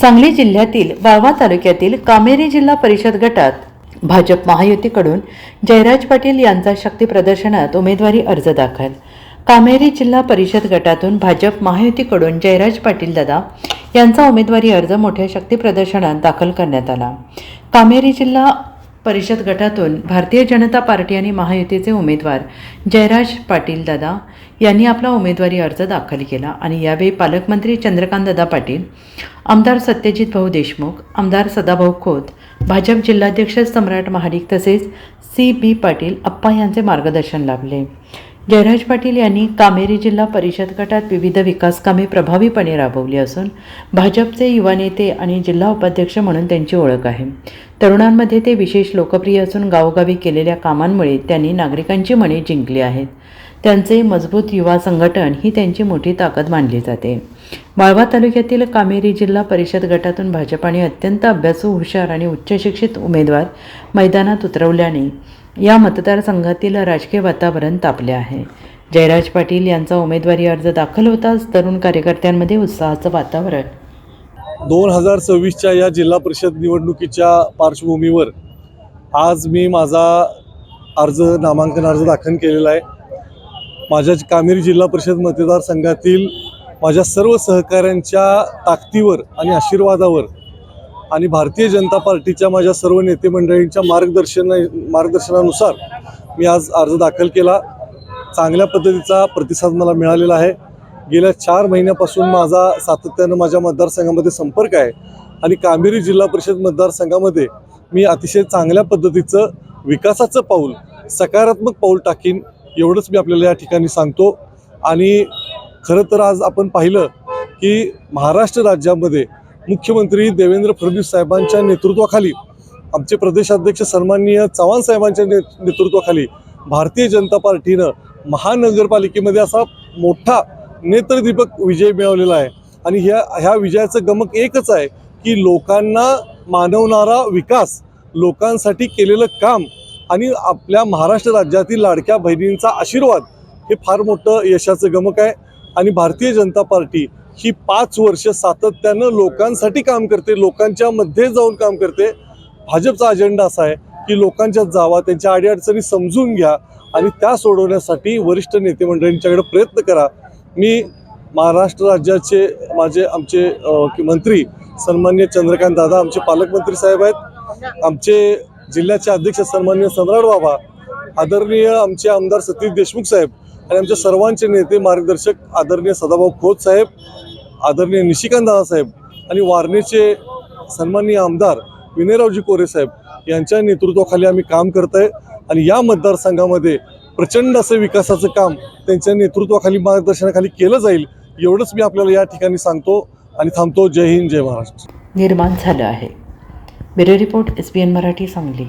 सांगली जिल्ह्यातील वाळवा तालुक्यातील कामेरी जिल्हा परिषद गटात भाजप महायुतीकडून जयराज पाटील यांचा शक्ती प्रदर्शनात उमेदवारी अर्ज दाखल। कामेरी जिल्हा परिषद गटातून भाजप महायुतीकडून जयराज पाटील दादा यांचा उमेदवारी अर्ज मोठ्या शक्ती प्रदर्शनात दाखल करण्यात आला। कामेरी जिल्हा परिषद गटातून भारतीय जनता पार्टी आणि महायुतीचे उमेदवार जयराज पाटील दादा यांनी आपला उमेदवारी अर्ज दाखल केला आणि यावेळी पालकमंत्री चंद्रकांत दादा पाटील, आमदार सत्यजित भाऊ देशमुख, आमदार सदाभाऊ खोत, भाजप जिल्हाध्यक्ष सम्राट महाडिक तसेच सी.बी. पाटील अप्पा यांचे मार्गदर्शन लाभले। जयराज पाटील यांनी कामेरी जिल्हा परिषद गटात विविध विकास कामे प्रभावीपणे राबवली असून भाजपचे युवा नेते आणि जिल्हा उपाध्यक्ष म्हणून त्यांची ओळख आहे। तरुणांमध्ये ते विशेष लोकप्रिय असून गावोगावी केलेल्या कामांमुळे त्यांनी नागरिकांची मने जिंकली आहेत। त्यांचे मजबूत युवा संघटन ही त्यांची मोठी ताकद मानली जाते। वाळवा तालुक्यातील कामेरी जिल्हा परिषद गटातून भाजपाने अत्यंत अभ्यासू, हुशार आणि उच्च शिक्षित उमेदवार मैदानात उतरवल्याने या मतदारसंघातील राजकीय वातावरण तापले आहे। जयराज पाटील यांचा उमेदवारी अर्ज दाखल होताच तरुण कार्यकर्त्यांमध्ये उत्साहाचं वातावरण। 2026च्या या जिल्हा परिषद निवडणुकीच्या पार्श्वभूमीवर आज मी माझा नामांकन अर्ज दाखल केलेला आहे। माझ्या कामेरी जिल्हा परिषद मतदारसंघातील माझ्या सर्व सहकाऱ्यांच्या ताकदीवर आणि आशीर्वादावर आणि भारतीय जनता पार्टीच्या माझ्या सर्व नेते मंडळींच्या मार्गदर्शनानुसार मी आज अर्ज दाखल केला। चांगल्या पद्धतीचा प्रतिसाद मला मिळालेला आहे। गेल्या 4 महिन्यापासून माझा सातत्यानं माझ्या मतदारसंघामध्ये संपर्क आहे आणि कामेरी जिल्हा परिषद मतदारसंघामध्ये मी अतिशय चांगल्या पद्धतीचं विकासाचं पाऊल, सकारात्मक पाऊल टाकीन एवढंच मी आपल्याला या ठिकाणी सांगतो। आणि खरं तर आज आपण पाहिलं की महाराष्ट्र राज्यामध्ये मुख्यमंत्री देवेंद्र फडणवीस साहेबांच्या नेतृत्वाखाली, आमचे प्रदेशाध्यक्ष सन्माननीय चव्हाण साहेबांच्या नेतृत्वाखाली भारतीय जनता पार्टीनं महानगरपालिकेमध्ये असा मोठा नेत्रदीपक विजय मिळवलेला आहे। आणि ह्या विजयाचं गमक एकच आहे की लोकांना मानवणारा विकास, लोकांसाठी केलेलं काम आणि आपल्या महाराष्ट्र राज्यातील लाडक्या बहिणींचा आशीर्वाद हे फार मोठं यशाचं गमक आहे। आणि भारतीय जनता पार्टी ही 5 वर्ष सातत्यानं लोकांसाठी काम करते, लोकांच्या मध्ये जाऊन काम करते। भाजपचा अजेंडा असा आहे की लोकांच्यात जावा, त्यांच्या अडीअडचणी समजून घ्या आणि त्या सोडवण्यासाठी वरिष्ठ नेते मंडळींच्याकडे प्रयत्न करा। मी महाराष्ट्र राज्याचे आमचे मंत्री सन्माननीय चंद्रकांत दादा, आमचे पालकमंत्री साहेब आहेत, आमचे जिल्ह्याचे अध्यक्ष सन्माननीय सम्राट बाबा, आदरणीय आमचे आमदार सतीश देशमुख साहेब आणि आमच्या सर्वांचे नेते मार्गदर्शक आदरणीय सदाभाऊ खोत साहेब, आदरणीय निशिकांत दादा साहेब आणि वारणेचे सन्माननीय आमदार विनयरावजी कोरे साहेब यांच्या नेतृत्वाखाली आम्ही काम करत आहे। आणि या मतदारसंघामध्ये प्रचंड असं विकासाचं काम त्यांच्या नेतृत्वाखाली, मार्गदर्शनाखाली केलं जाईल एवढंच मी आपल्याला या ठिकाणी सांगतो आणि थांबतो। जय हिंद, जय महाराष्ट्र। निर्माण झालं आहे। Bureau report SBN Marathi, Sangli.